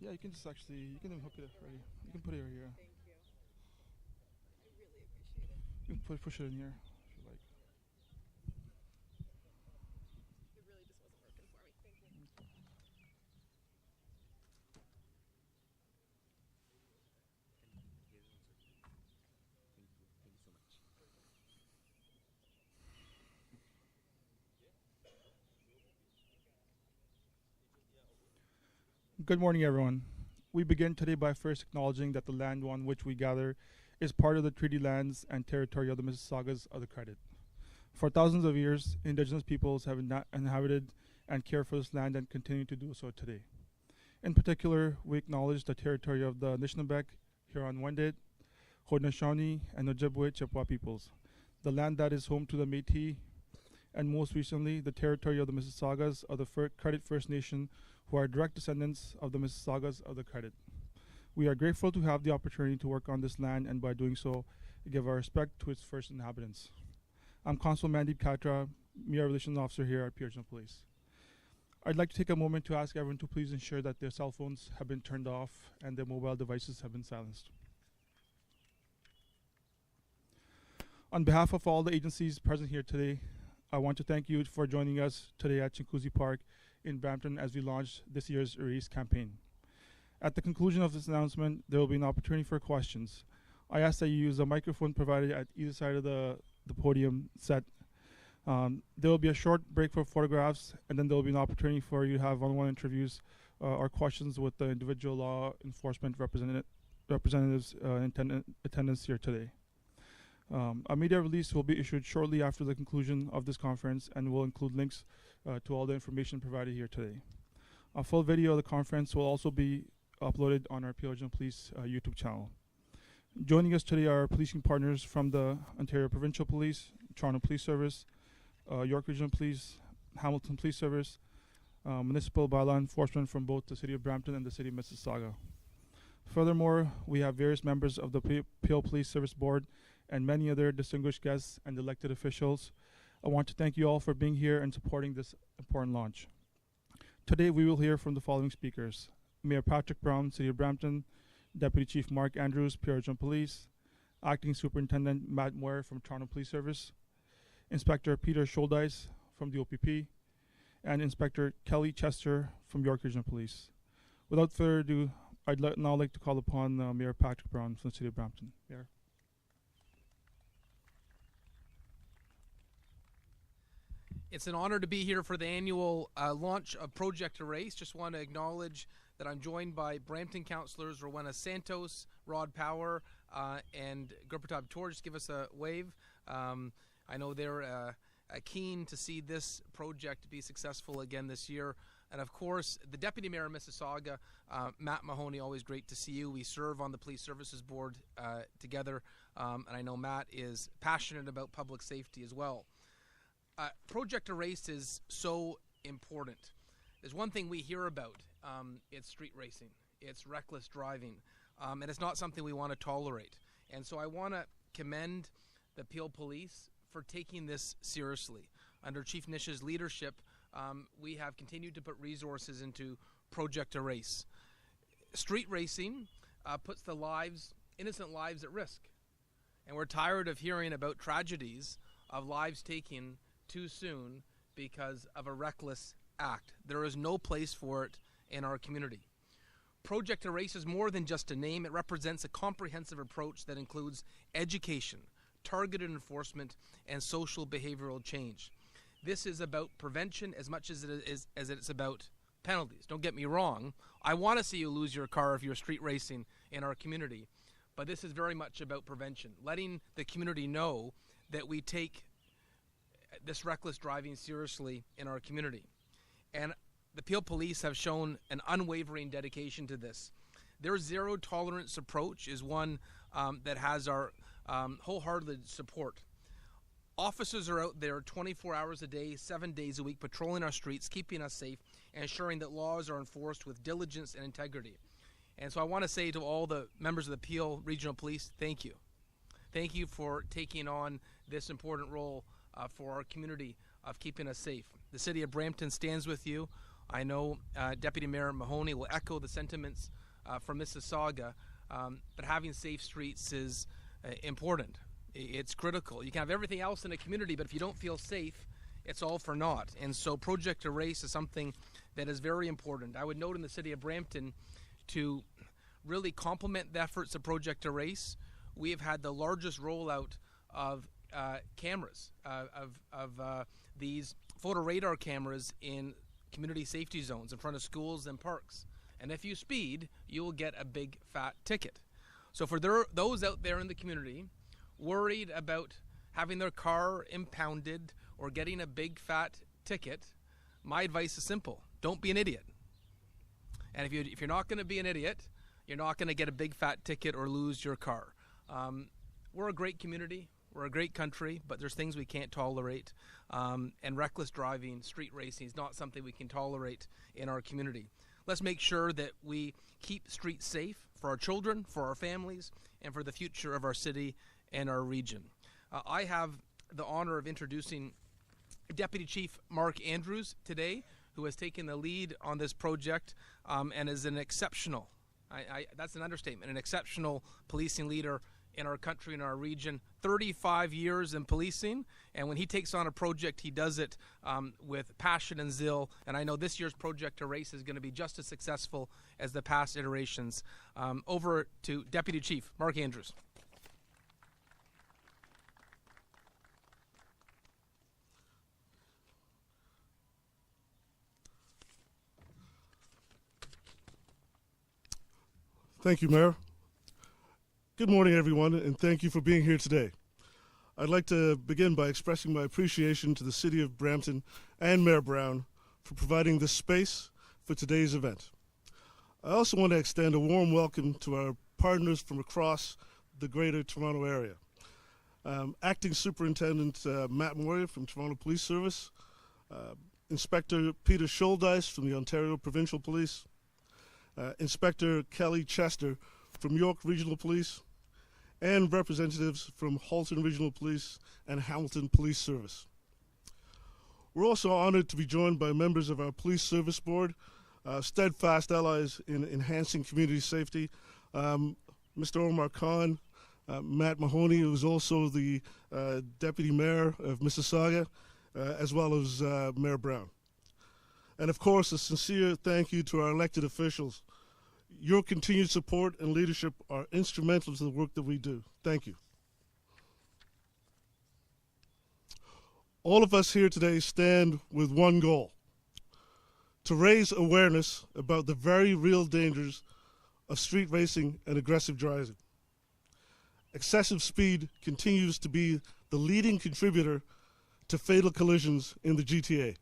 Yeah, you can just actually, you can hook it already. You can put it right here. Thank you. I really appreciate it. You can push it in here if you like. It really just wasn't working for me. Thank you. Good morning, everyone. We begin today by first acknowledging that the land on which we gather is part of the treaty lands and territory of the Mississaugas of the Credit. For thousands of years, Indigenous peoples have inhabited and cared for this land and continue to do so today. In particular, we acknowledge the territory of the Anishinaabe, Huron-Wendat, Haudenosaunee, and Ojibwe Chippewa peoples, the land that is home to the Métis, and most recently, the territory of the Mississaugas of the Credit First Nation, who are direct descendants of the Mississaugas of the Credit. We are grateful to have the opportunity to work on this land and by doing so, give our respect to its first inhabitants. I'm Constable Mandeep Katra, Media Relations Officer here at Regional Police. I'd like to take a moment to ask everyone to please ensure that their cell phones have been turned off and their mobile devices have been silenced. On behalf of all the agencies present here today, I want to thank you for joining us today at Chinguacousy Park in Brampton as we launch this year's Erase campaign. At the conclusion of this announcement, there will be an opportunity for questions. I ask that you use the microphone provided at either side of the podium set. There will be a short break for photographs, and then there will be an opportunity for you to have one-on-one interviews or questions with the individual law enforcement representatives in attendance here today. A media release will be issued shortly after the conclusion of this conference and will include links to all the information provided here today. A full video of the conference will also be uploaded on our Peel Regional Police YouTube channel. Joining us today are policing partners from the Ontario Provincial Police, Toronto Police Service, York Regional Police, Hamilton Police Service, municipal bylaw enforcement from both the City of Brampton and the City of Mississauga. Furthermore, we have various members of the Peel Police Service Board and many other distinguished guests and elected officials. I want to thank you all for being here and supporting this important launch. Today we will hear from the following speakers: Mayor Patrick Brown, City of Brampton; Deputy Chief Mark Andrews, Peel Regional Police; Acting Superintendent Matt Moyer from Toronto Police Service; Inspector Peter Scholdice from the OPP; and Inspector Kelly Chester from York Regional Police. Without further ado, I'd now like to call upon Mayor Patrick Brown from the City of Brampton. Mayor. It's an honor to be here for the annual launch of Project Erase. Just want to acknowledge that I'm joined by Brampton councillors Rowena Santos, Rod Power, and Gurpratap Tour. Just give us a wave. I know they're keen to see this project be successful again this year. And of course, the Deputy Mayor of Mississauga, Matt Mahoney, always great to see you. We serve on the Police Services Board together, and I know Matt is passionate about public safety as well. Project Erase is so important. There's one thing we hear about, it's street racing, it's reckless driving, and it's not something we want to tolerate. And so I want to commend the Peel Police for taking this seriously. Under Chief Nish's leadership, we have continued to put resources into Project Erase. Street racing puts the innocent lives at risk. And we're tired of hearing about tragedies of lives taken too soon because of a reckless act. There is no place for it in our community. Project Erase is more than just a name. It represents a comprehensive approach that includes education, targeted enforcement, and social behavioral change. This is about prevention as much as it's about penalties. Don't get me wrong. I want to see you lose your car if you're street racing in our community. But this is very much about prevention, letting the community know that we take this reckless driving seriously in our community. And the Peel Police have shown an unwavering dedication to this. Their zero tolerance approach is one that has our wholehearted support. Officers are out there 24 hours a day, 7 days a week, patrolling our streets, keeping us safe, and ensuring that laws are enforced with diligence and integrity. And so I want to say to all the members of the Peel Regional Police, thank you. Thank you for taking on this important role for our community of keeping us safe. The City of Brampton stands with you. I know Deputy Mayor Mahoney will echo the sentiments from Mississauga, but having safe streets is important. It's critical. You can have everything else in a community, but if you don't feel safe, it's all for naught. And so Project Erase is something that is very important. I would note in the city of Brampton, to really complement the efforts of Project Erase, we have had the largest rollout of cameras, of these photo radar cameras in community safety zones in front of schools and parks. And if you speed, you will get a big fat ticket. So for those out there in the community worried about having their car impounded or getting a big fat ticket, my advice is simple: don't be an idiot. And if you're not going to be an idiot, you're not going to get a big fat ticket or lose your car. We're a great community. We're a great country, but there's things we can't tolerate. And reckless driving, street racing is not something we can tolerate in our community. Let's make sure that we keep streets safe for our children, for our families, and for the future of our city and our region. I have the honor of introducing Deputy Chief Mark Andrews today, who has taken the lead on this project and is an exceptional, that's an understatement, an exceptional policing leader in our country and our region. 35 years in policing, and when he takes on a project, he does it with passion and zeal. And I know this year's Project Erase is going to be just as successful as the past iterations. Over to Deputy Chief Mark Andrews. Thank you, Mayor. Good morning, everyone, and thank you for being here today. I'd like to begin by expressing my appreciation to the City of Brampton and Mayor Brown for providing this space for today's event. I also want to extend a warm welcome to our partners from across the Greater Toronto Area. Acting Superintendent Matt Moyer from Toronto Police Service, Inspector Peter Scholdice from the Ontario Provincial Police, Inspector Kelly Chester from York Regional Police, and representatives from Halton Regional Police and Hamilton Police Service. We're also honored to be joined by members of our Police Service Board, steadfast allies in enhancing community safety, Mr. Omar Khan, Matt Mahoney, who is also the Deputy Mayor of Mississauga, as well as Mayor Brown. And of course, a sincere thank you to our elected officials. Your continued support and leadership are instrumental to the work that we do. Thank you. All of us here today stand with one goal: to raise awareness about the very real dangers of street racing and aggressive driving. Excessive speed continues to be the leading contributor to fatal collisions in the GTA.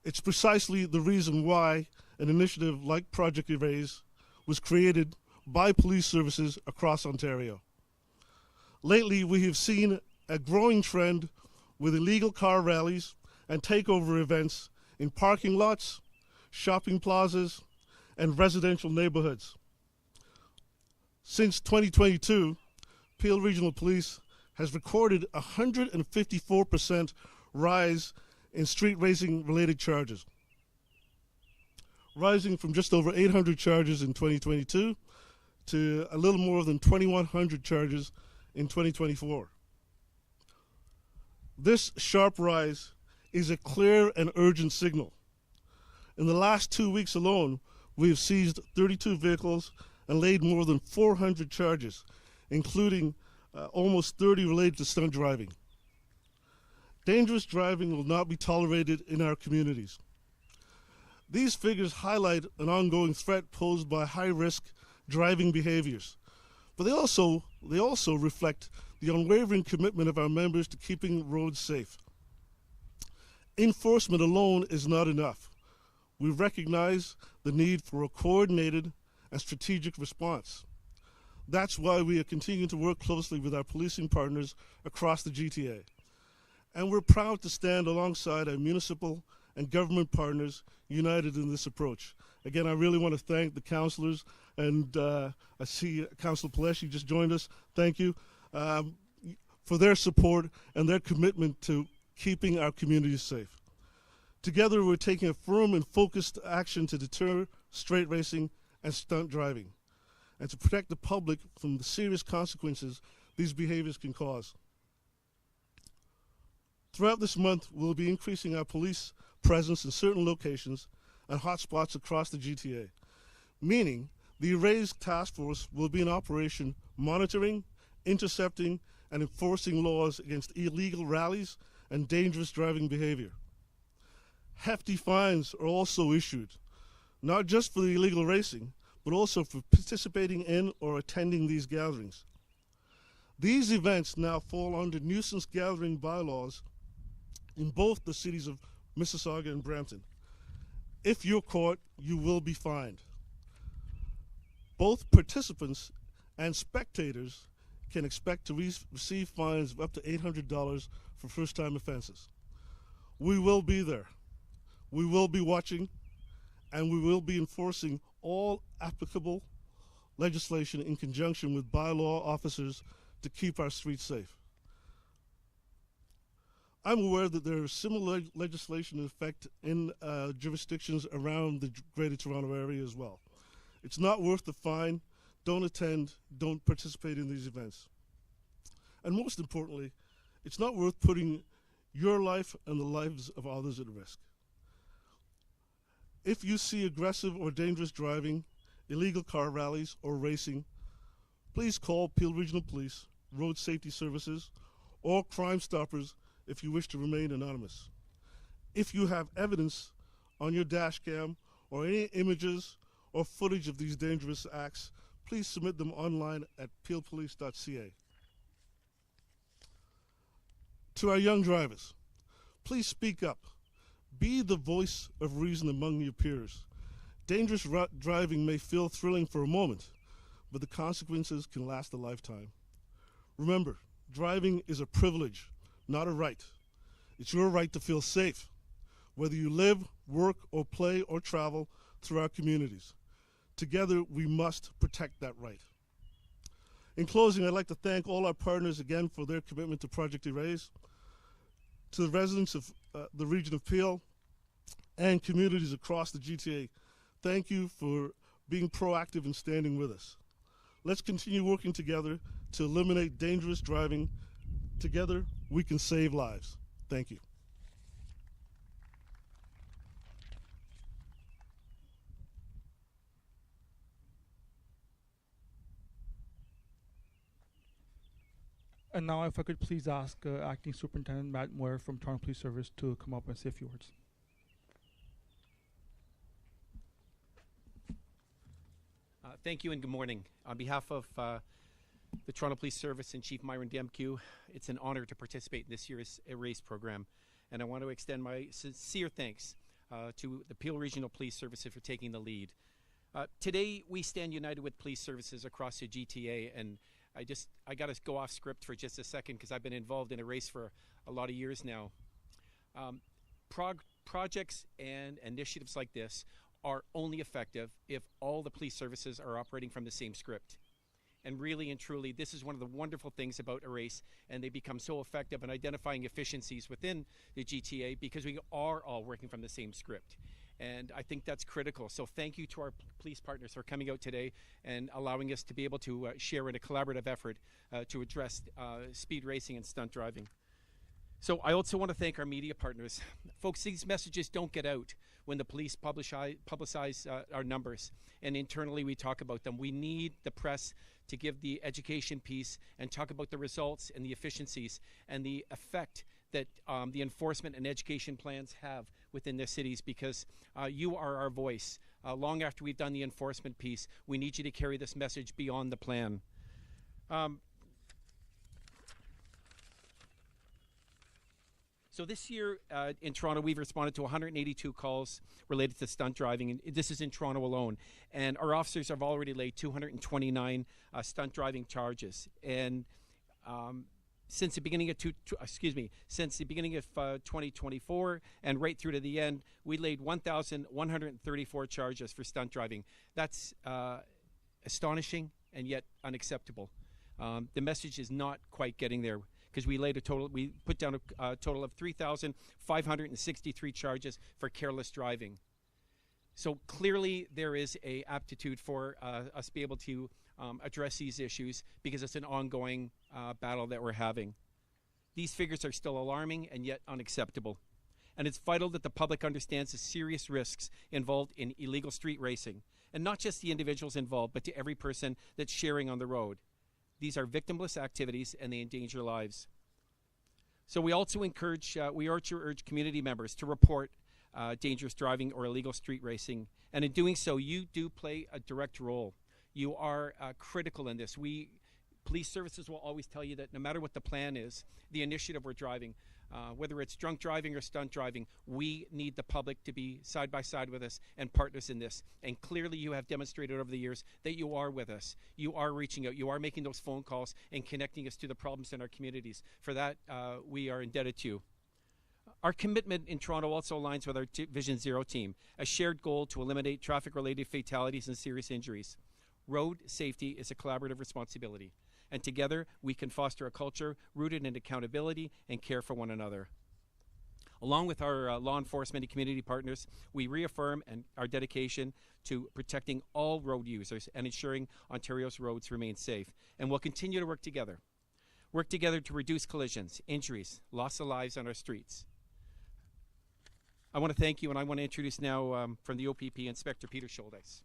It's precisely the reason why an initiative like Project Erase was created by police services across Ontario. Lately, we have seen a growing trend with illegal car rallies and takeover events in parking lots, shopping plazas, and residential neighborhoods. Since 2022, Peel Regional Police has recorded a 154% rise in street racing-related charges, rising from just over 800 charges in 2022 to a little more than 2,100 charges in 2024. This sharp rise is a clear and urgent signal. In the last 2 weeks alone, we have seized 32 vehicles and laid more than 400 charges, including almost 30 related to stunt driving. Dangerous driving will not be tolerated in our communities. These figures highlight an ongoing threat posed by high-risk driving behaviors, but they also reflect the unwavering commitment of our members to keeping roads safe. Enforcement alone is not enough. We recognize the need for a coordinated and strategic response. That's why we are continuing to work closely with our policing partners across the GTA. And we're proud to stand alongside our municipal and government partners united in this approach. Again, I really want to thank the councillors, and I see Councillor Paleshi just joined us. Thank you for their support and their commitment to keeping our communities safe. Together, we're taking a firm and focused action to deter straight racing and stunt driving, and to protect the public from the serious consequences these behaviors can cause. Throughout this month, we'll be increasing our police presence in certain locations and hotspots across the GTA, meaning the Erase Task Force will be in operation monitoring, intercepting, and enforcing laws against illegal rallies and dangerous driving behavior. Hefty fines are also issued, not just for the illegal racing, but also for participating in or attending these gatherings. These events now fall under nuisance gathering bylaws in both the cities of Mississauga and Brampton. If you're caught, you will be fined. Both participants and spectators can expect to receive fines of up to $800 for first-time offenses. We will be there. We will be watching, and we will be enforcing all applicable legislation in conjunction with bylaw officers to keep our streets safe. I'm aware that there is similar legislation in effect in jurisdictions around the Greater Toronto Area as well. It's not worth the fine. Don't attend. Don't participate in these events. And most importantly, it's not worth putting your life and the lives of others at risk. If you see aggressive or dangerous driving, illegal car rallies, or racing, please call Peel Regional Police, Road Safety Services, or Crime Stoppers if you wish to remain anonymous. If you have evidence on your dash cam or any images or footage of these dangerous acts, please submit them online at peelpolice.ca. To our young drivers, please speak up. Be the voice of reason among your peers. Dangerous driving may feel thrilling for a moment, but the consequences can last a lifetime. Remember, driving is a privilege, not a right. It's your right to feel safe, whether you live, work, or play or travel through our communities. Together, we must protect that right. In closing, I'd like to thank all our partners again for their commitment to Project Erase. To the residents of the region of Peel and communities across the GTA, thank you for being proactive and standing with us. Let's continue working together to eliminate dangerous driving. Together, we can save lives. Thank you. And now if I could please ask Acting Superintendent Matt Moore from Toronto Police Service to come up and say a few words. Thank you and good morning. On behalf of the Toronto Police Service and Chief Myron Demkew, it's an honor to participate in this year's Erase program. And I want to extend my sincere thanks to the Peel Regional Police Services for taking the lead. Today, we stand united with police services across the GTA, and I got to go off script for just a second because I've been involved in Erase for a lot of years now. Projects and initiatives like this are only effective if all the police services are operating from the same script. And really and truly, this is one of the wonderful things about Erase, and they become so effective in identifying efficiencies within the GTA because we are all working from the same script. And I think that's critical. So thank you to our police partners for coming out today and allowing us to be able to share in a collaborative effort to address speed racing and stunt driving. So I also want to thank our media partners. Folks, these messages don't get out when the police publicize our numbers, and internally we talk about them. We need the press to give the education piece and talk about the results and the efficiencies and the effect that the enforcement and education plans have within their cities, because you are our voice. Long after we've done the enforcement piece, we need you to carry this message beyond the plan. So this year in Toronto, we've responded to 182 calls related to stunt driving, and this is in Toronto alone. And our officers have already laid 229 stunt driving charges. And since the beginning of 2024 and right through to the end, we laid 1,134 charges for stunt driving. That's astonishing and yet unacceptable. The message is not quite getting there, because we put down a total of 3,563 charges for careless driving. So clearly there is a aptitude for us to be able to address these issues, because it's an ongoing battle that we're having. These figures are still alarming and yet unacceptable. And it's vital that the public understands the serious risks involved in illegal street racing, and not just the individuals involved, but to every person that's sharing on the road. These are victimless activities and they endanger lives. So we also urge community members to report dangerous driving or illegal street racing. And in doing so, you do play a direct role. You are critical in this. Police services will always tell you that no matter what the plan is, the initiative we're driving, whether it's drunk driving or stunt driving, we need the public to be side by side with us and partners in this. And clearly you have demonstrated over the years that you are with us. You are reaching out. You are making those phone calls and connecting us to the problems in our communities. For that, we are indebted to you. Our commitment in Toronto also aligns with our Vision Zero team, a shared goal to eliminate traffic-related fatalities and serious injuries. Road safety is a collaborative responsibility, and together we can foster a culture rooted in accountability and care for one another. Along with our law enforcement and community partners, we reaffirm our dedication to protecting all road users and ensuring Ontario's roads remain safe. And we'll continue to work together to reduce collisions, injuries, loss of lives on our streets. I want to thank you, and I want to introduce now from the OPP, Inspector Peter Scholdice.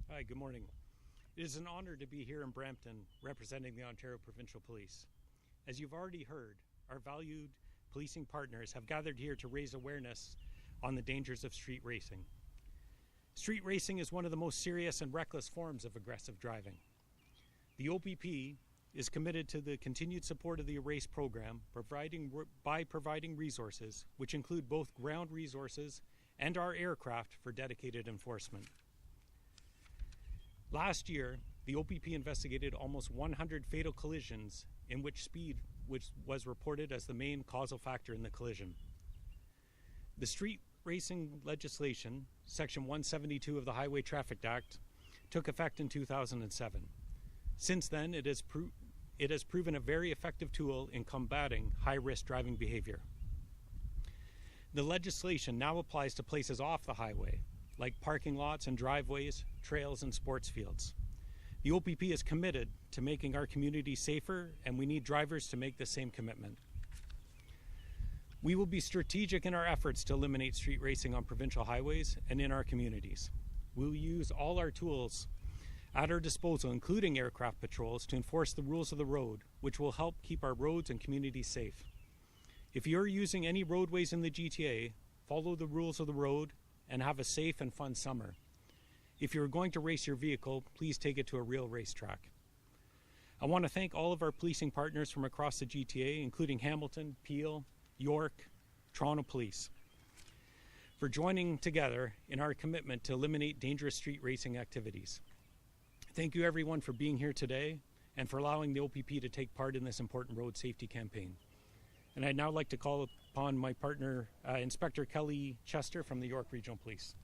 Hi, good morning. It is an honor to be here in Brampton representing the Ontario Provincial Police. As you've already heard, our valued policing partners have gathered here to raise awareness on the dangers of street racing. Street racing is one of the most serious and reckless forms of aggressive driving. The OPP is committed to the continued support of the Erase program by providing resources, which include both ground resources and our aircraft for dedicated enforcement. Last year, the OPP investigated almost 100 fatal collisions in which speed was reported as the main causal factor in the collision. The street racing legislation, Section 172 of the Highway Traffic Act, took effect in 2007. Since then, it has proven a very effective tool in combating high-risk driving behavior. The legislation now applies to places off the highway, like parking lots and driveways, trails and sports fields. The OPP is committed to making our community safer, and we need drivers to make the same commitment. We will be strategic in our efforts to eliminate street racing on provincial highways and in our communities. We will use all our tools at our disposal, including aircraft patrols, to enforce the rules of the road, which will help keep our roads and communities safe. If you're using any roadways in the GTA, follow the rules of the road and have a safe and fun summer. If you're going to race your vehicle, please take it to a real racetrack. I want to thank all of our policing partners from across the GTA, including Hamilton, Peel, York, Toronto Police, for joining together in our commitment to eliminate dangerous street racing activities. Thank you everyone for being here today and for allowing the OPP to take part in this important road safety campaign. And I'd now like to call upon my partner, Inspector Kelly Chester from the York Regional Police.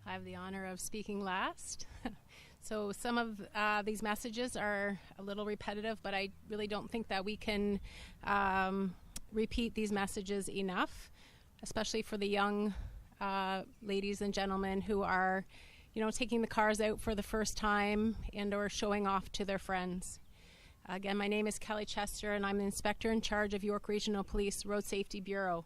I have the honor of speaking last. So some of these messages are a little repetitive, but I really don't think that we can repeat these messages enough, especially for the young ladies and gentlemen who are taking the cars out for the first time and or showing off to their friends. Again, my name is Kelly Chester, and I'm the Inspector in charge of York Regional Police Road Safety Bureau.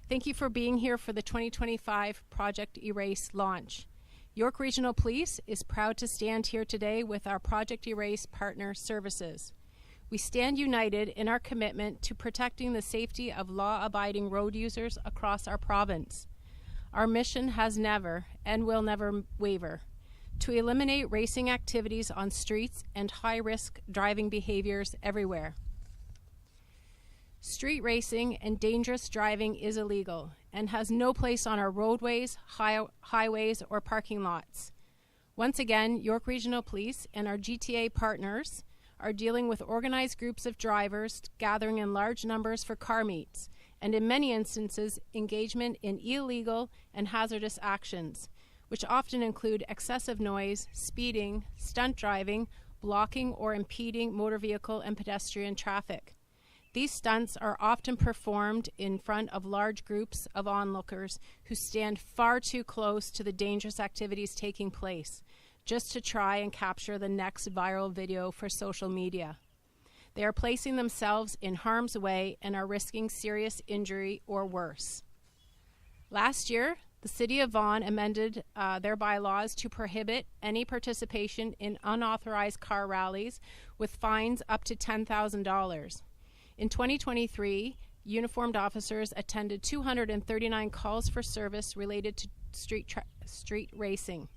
Thank you for being here for the 2025 Project Erase launch. York Regional Police is proud to stand here today with our Project Erase partner services. We stand united in our commitment to protecting the safety of law-abiding road users across our province. Our mission has never and will never waver to eliminate racing activities on streets and high-risk driving behaviors everywhere. Street racing and dangerous driving is illegal and has no place on our roadways, highways, or parking lots. Once again, York Regional Police and our GTA partners are dealing with organized groups of drivers gathering in large numbers for car meets, and in many instances, engagement in illegal and hazardous actions, which often include excessive noise, speeding, stunt driving, blocking or impeding motor vehicle and pedestrian traffic. These stunts are often performed in front of large groups of onlookers who stand far too close to the dangerous activities taking place, just to try and capture the next viral video for social media. They are placing themselves in harm's way and are risking serious injury or worse. Last year, the City of Vaughan amended their bylaws to prohibit any participation in unauthorized car rallies with fines up to $10,000. In 2023, uniformed officers attended 239 calls for service related to street racing.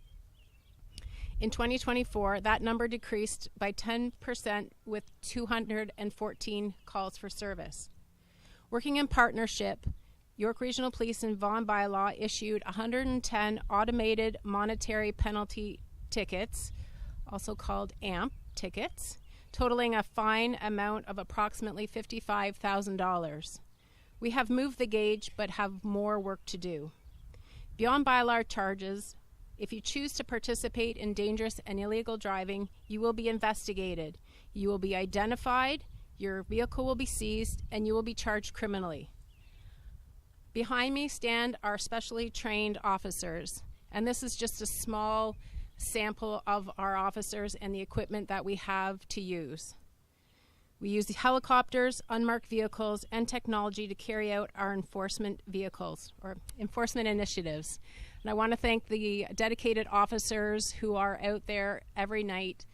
In 2024, that number decreased by 10% with 214 calls for service. Working in partnership, York Regional Police and Vaughan Bylaw issued 110 automated monetary penalty tickets, also called AMP tickets, totaling a fine amount of approximately $55,000. We have moved the gauge but have more work to do. Beyond bylaw charges, if you choose to participate in dangerous and illegal driving, you will be investigated. You will be identified, your vehicle will be seized, and you will be charged criminally. Behind me stand our specially trained officers, and this is just a small sample of our officers and the equipment that we have to use. We use helicopters, unmarked vehicles, and technology to carry out our enforcement vehicles or enforcement initiatives. And I want to thank the dedicated officers who are out there every night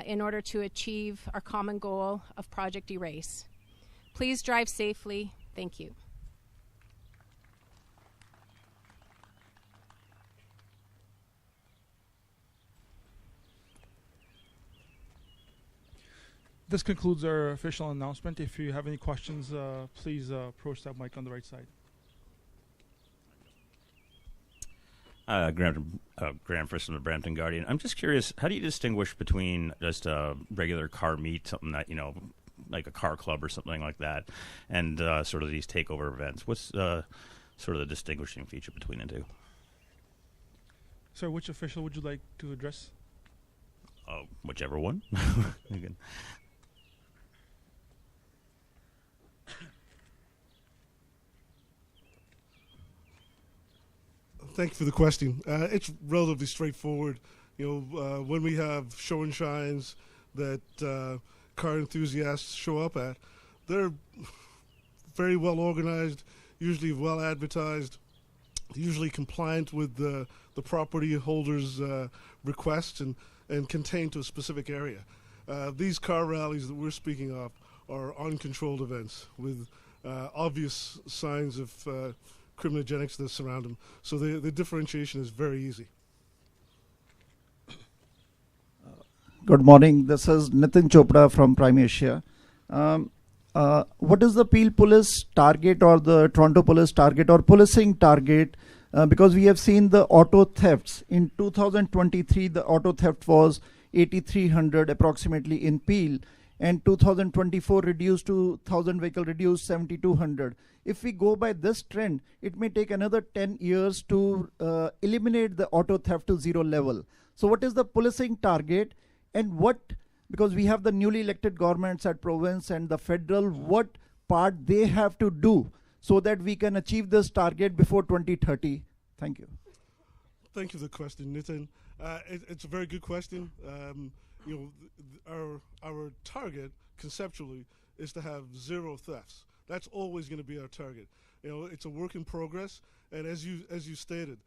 in order to achieve our common goal of Project Erase. Please drive safely. Thank you. This concludes our official announcement. If you have any questions, please approach that mic on the right side. Graham Frisch from the Brampton Guardian. I'm just curious, how do you distinguish between just a regular car meet, something that, like a car club or something like that, and sort of these takeover events? What's sort of the distinguishing feature between the two? Sir, which official would you like to address? Whichever one. Again. Thank you for the question. It's relatively straightforward. When we have show and shines that car enthusiasts show up at, they're very well organized, usually well advertised, usually compliant with the property holder's requests and contained to a specific area. These car rallies that we're speaking of are uncontrolled events with obvious signs of criminogenics that surround them. So the differentiation is very easy. Good morning. This is Nitin Chopra from Prime Asia. What is the Peel Police target or the Toronto Police target or policing target? Because we have seen the auto thefts. In 2023, the auto theft was 8,300 approximately in Peel, and 2024 reduced to 1,000 vehicle reduced 7,200. If we go by this trend, it may take another 10 years to eliminate the auto theft to zero level. So what is the policing target, and because we have the newly elected governments at province and the federal, what part they have to do so that we can achieve this target before 2030? Thank you. Thank you for the question, Nitin. It's a very good question. Our target conceptually is to have zero thefts. That's always going to be our target. It's a work in progress, and as you stated,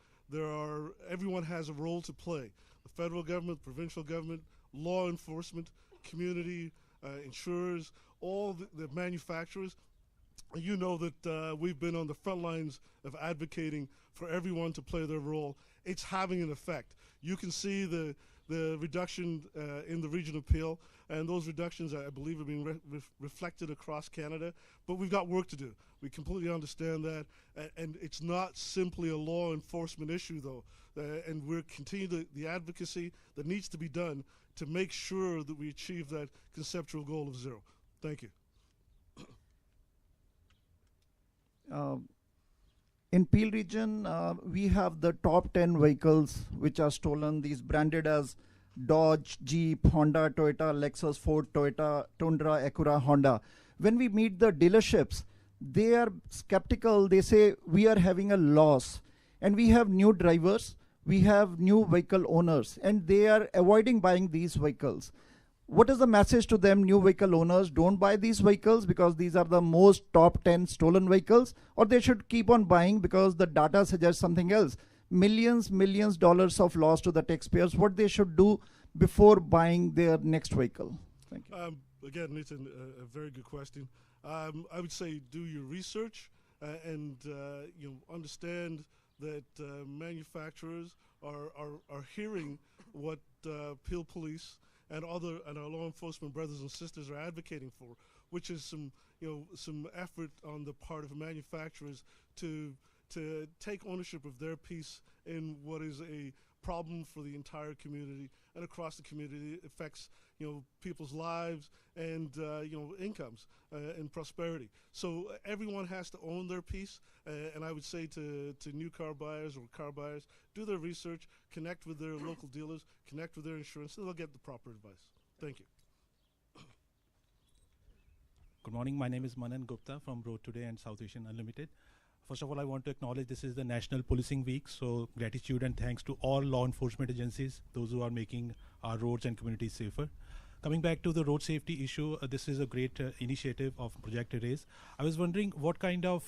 everyone has a role to play. The federal government, provincial government, law enforcement, community, insurers, all the manufacturers. You know that we've been on the front lines of advocating for everyone to play their role. It's having an effect. You can see the reduction in the region of Peel, and those reductions, I believe, are being reflected across Canada. But we've got work to do. We completely understand that, and it's not simply a law enforcement issue, though. And we're continuing the advocacy that needs to be done to make sure that we achieve that conceptual goal of zero. Thank you. In Peel region, we have the top 10 vehicles which are stolen, these branded as Dodge, Jeep, Honda, Toyota, Lexus, Ford, Toyota, Tundra, Acura, Honda. When we meet the dealerships, they are skeptical. They say we are having a loss, and we have new drivers, we have new vehicle owners, and they are avoiding buying these vehicles. What is the message to them, new vehicle owners? Don't buy these vehicles because these are the most top 10 stolen vehicles, or they should keep on buying because the data suggests something else. Millions dollars of loss to the taxpayers. What they should do before buying their next vehicle? Thank you. Again, Nathan, a very good question. I would say do your research and understand that manufacturers are hearing what Peel Police and our law enforcement brothers and sisters are advocating for, which is some effort on the part of manufacturers to take ownership of their piece in what is a problem for the entire community and across the community. It affects people's lives and incomes and prosperity. So everyone has to own their piece. And I would say to new car buyers or car buyers, do their research, connect with their local dealers, connect with their insurance, and they'll get the proper advice. Thank you. Good morning. My name is Manan Gupta from Road Today and South Asian Unlimited. First of all, I want to acknowledge this is the National Policing Week, so gratitude and thanks to all law enforcement agencies, those who are making our roads and communities safer. Coming back to the road safety issue, this is a great initiative of Project Erase. I was wondering what kind of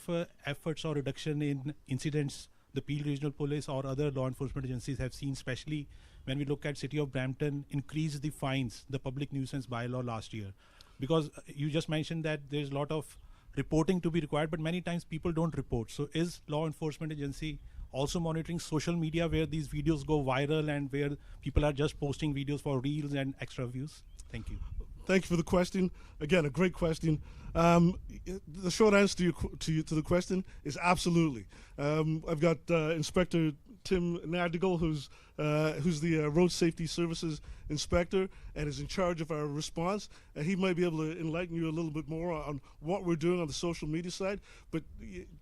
efforts or reduction in incidents the Peel Regional Police or other law enforcement agencies have seen, especially when we look at City of Brampton increased the fines, the public nuisance bylaw last year. Because you just mentioned that there's a lot of reporting to be required, but many times people don't report. So is law enforcement agency also monitoring social media where these videos go viral and where people are just posting videos for reels and extra views? Thank you. Thank you for the question. Again, a great question. The short answer to the question is absolutely. I've got Inspector Tim Nadigal, who's the Road Safety Services Inspector and is in charge of our response. And he might be able to enlighten you a little bit more on what we're doing on the social media side. But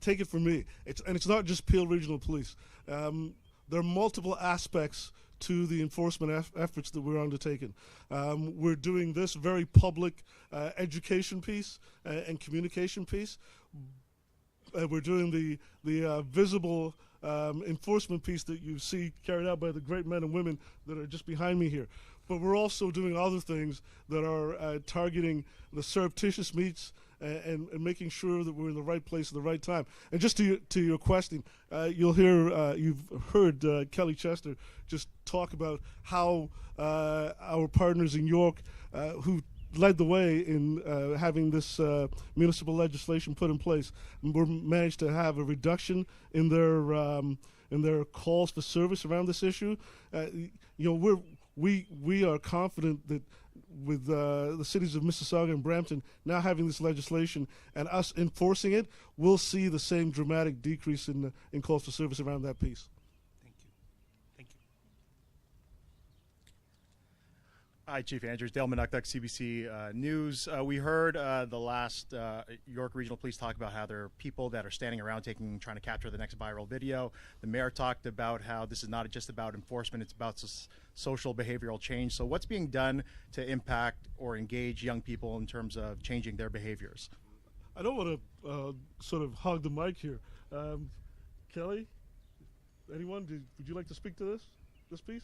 take it from me, it's not just Peel Regional Police. There are multiple aspects to the enforcement efforts that we're undertaking. We're doing this very public education piece and communication piece. We're doing the visible enforcement piece that you see carried out by the great men and women that are just behind me here. But we're also doing other things that are targeting the surreptitious meets and making sure that we're in the right place at the right time. And just to your question, you've heard Kelly Chester just talk about how our partners in York, who led the way in having this municipal legislation put in place, we managed to have a reduction in their calls for service around this issue. We are confident that with the cities of Mississauga and Brampton now having this legislation and us enforcing it, we'll see the same dramatic decrease in calls for service around that piece. Thank you. Thank you. Hi, Chief Andrews. Dale Manukduk, CBC News. We heard the last York Regional Police talk about how there are people that are standing around trying to capture the next viral video. The mayor talked about how this is not just about enforcement, it's about social behavioral change. So what's being done to impact or engage young people in terms of changing their behaviors? I don't want to sort of hog the mic here. Kelly, anyone, would you like to speak to this piece?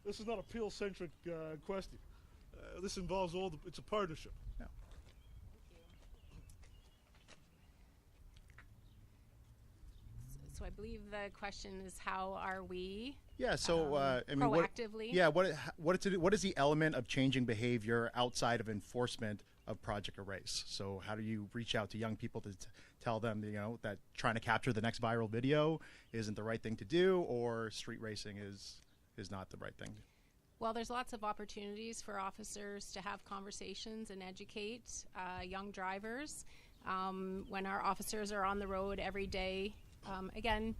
This is not a Peel-centric question. This involves it's a partnership. Yeah. So I believe the question is, how are we? Yeah. So I mean, proactively. What is the element of changing behavior outside of enforcement of Project Erase? So how do you reach out to young people to tell them, that trying to capture the next viral video isn't the right thing to do, or street racing is not the right thing? Well, there's lots of opportunities for officers to have conversations and educate young drivers when our officers are on the road every day. Again,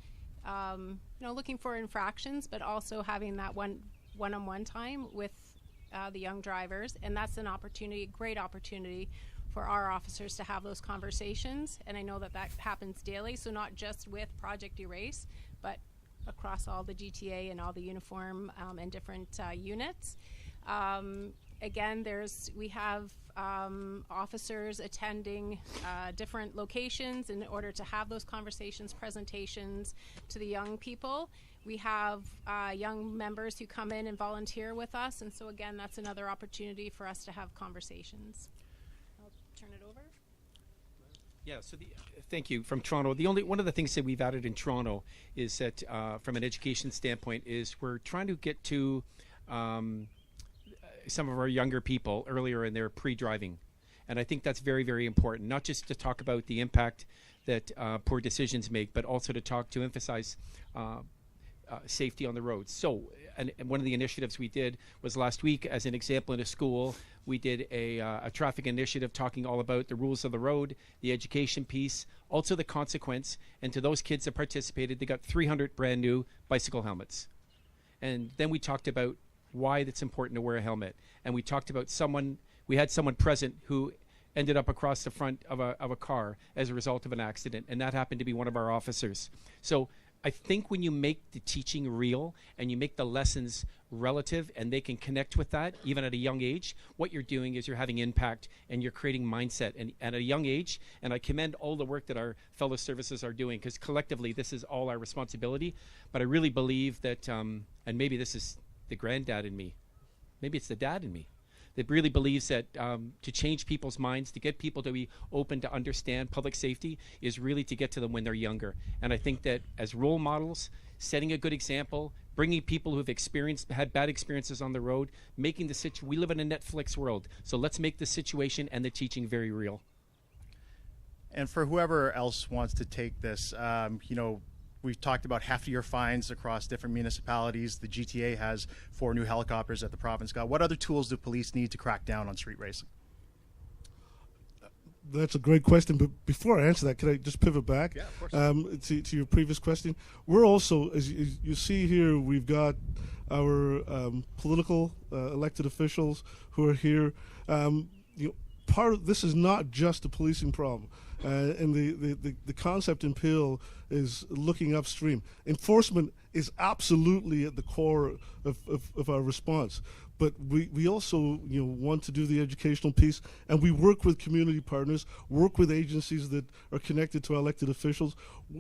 looking for infractions, but also having that one-on-one time with the young drivers. And that's an opportunity, great opportunity for our officers to have those conversations. And I know that happens daily, so not just with Project Erase, but across all the GTA and all the uniform and different units. Again, we have officers attending different locations in order to have those conversations, presentations to the young people. We have young members who come in and volunteer with us, and so again, that's another opportunity for us to have conversations. I'll turn it over. Yeah, so thank you. From Toronto, one of the things that we've added in Toronto is that from an education standpoint is we're trying to get to some of our younger people earlier in their pre-driving. And I think that's very, very important, not just to talk about the impact that poor decisions make, but also to emphasize safety on the roads. So, and one of the initiatives we did was last week, as an example, in a school, we did a traffic initiative talking all about the rules of the road, the education piece, also the consequence. And to those kids that participated, they got 300 brand new bicycle helmets. And then we talked about why it's important to wear a helmet. And we talked about we had someone present who ended up across the front of a car as a result of an accident. And that happened to be one of our officers. So I think when you make the teaching real and you make the lessons relative and they can connect with that, even at a young age, what you're doing is you're having impact and you're creating mindset. And at a young age, and I commend all the work that our fellow services are doing, because collectively this is all our responsibility. But I really believe that, and maybe this is the granddad in me, maybe it's the dad in me, that really believes that to change people's minds, to get people to be open to understand public safety is really to get to them when they're younger. And I think that as role models, setting a good example, bringing people who've had bad experiences on the road, making the situation, we live in a Netflix world, so let's make the situation and the teaching very real. And for whoever else wants to take this, we've talked about heftier fines across different municipalities. The GTA has 4 new helicopters that the province got. What other tools do police need to crack down on street racing? That's a great question, but before I answer that, can I just pivot back? Yeah, of course. To your previous question? We're also, as you see here, we've got our political elected officials who are here. Part of this is not just a policing problem. And the concept in Peel is looking upstream. Enforcement is absolutely at the core of our response. But we also want to do the educational piece, and we work with community partners, work with agencies that are connected to elected officials.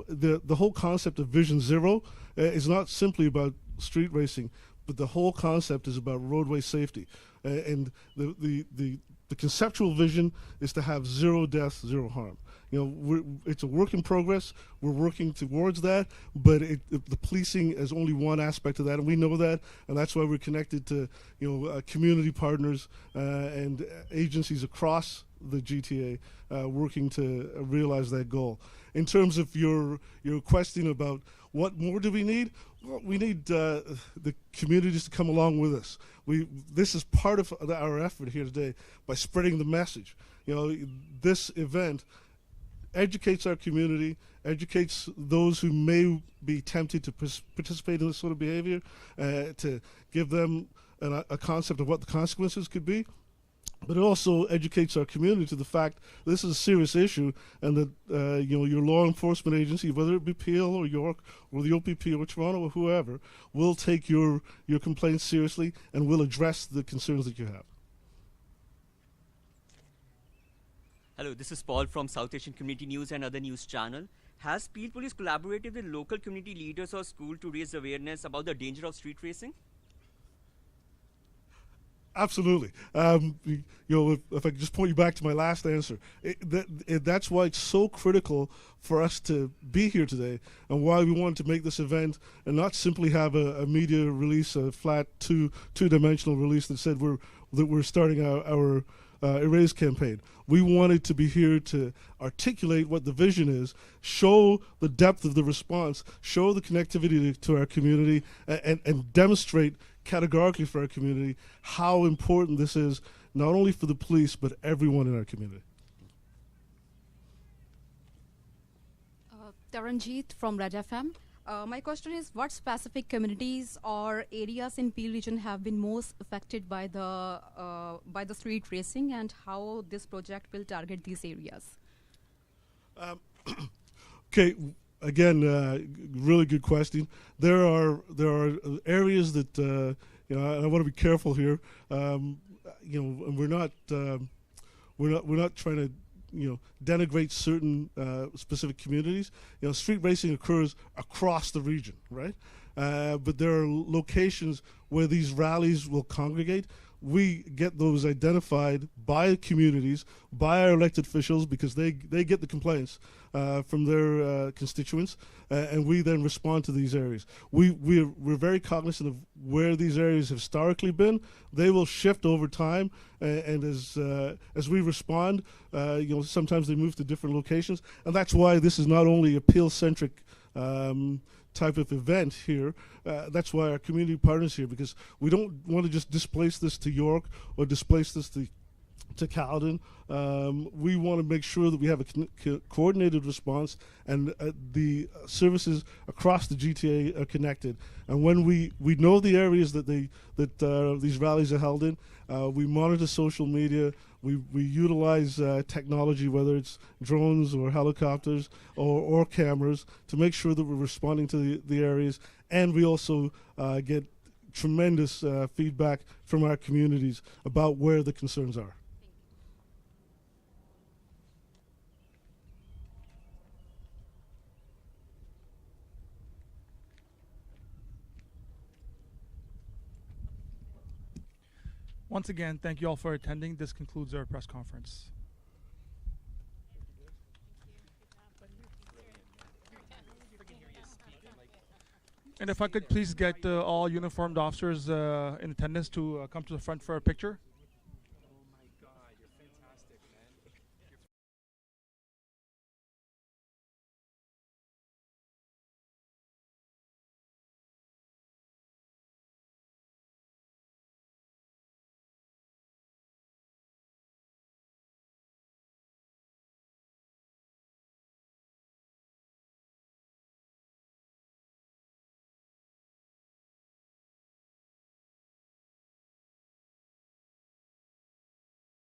The whole concept of Vision Zero is not simply about street racing, but the whole concept is about roadway safety. And the conceptual vision is to have 0 deaths, 0 harm. It's a work in progress. We're working towards that, but the policing is only one aspect of that, and we know that, and that's why we're connected to community partners and agencies across the GTA working to realize that goal. In terms of your question about what more do we need, well, we need the communities to come along with us. This is part of our effort here today by spreading the message. This event educates our community, educates those who may be tempted to participate in this sort of behavior, to give them a concept of what the consequences could be. But it also educates our community to the fact this is a serious issue, and that your law enforcement agency, whether it be Peel or York or the OPP or Toronto or whoever, will take your complaints seriously and will address the concerns that you have. Hello, this is Paul from South Asian Community News and other news channel. Has Peel Police collaborated with local community leaders or school to raise awareness about the danger of street racing? Absolutely. If I could just point you back to my last answer, that's why it's so critical for us to be here today, and why we wanted to make this event and not simply have a media release, a flat two-dimensional release that said we're starting our Erase campaign. We wanted to be here to articulate what the vision is, show the depth of the response, show the connectivity to our community, and demonstrate categorically for our community how important this is, not only for the police, but everyone in our community. Taranjeet from Red FM. My question is, what specific communities or areas in Peel region have been most affected by the street racing, and how this project will target these areas? Okay, again, really good question. There are areas that I want to be careful here. And we're not trying to denigrate certain specific communities. Street racing occurs across the region, right? But there are locations where these rallies will congregate. We get those identified by communities, by our elected officials, because they get the complaints from their constituents, and we then respond to these areas. We're very cognizant of where these areas have historically been. They will shift over time, and as we respond, sometimes they move to different locations, and that's why this is not only a Peel-centric type of event here. That's why our community partners here, because we don't want to just displace this to York or displace this to Caledon. We want to make sure that we have a coordinated response, and the services across the GTA are connected. And when we know the areas that these rallies are held in, we monitor social media. We utilize technology, whether it's drones or helicopters or cameras, to make sure that we're responding to the areas. And we also get tremendous feedback from our communities about where the concerns are. Once again, thank you all for attending. This concludes our press conference. And if I could please get all uniformed officers in attendance to come to the front for a picture.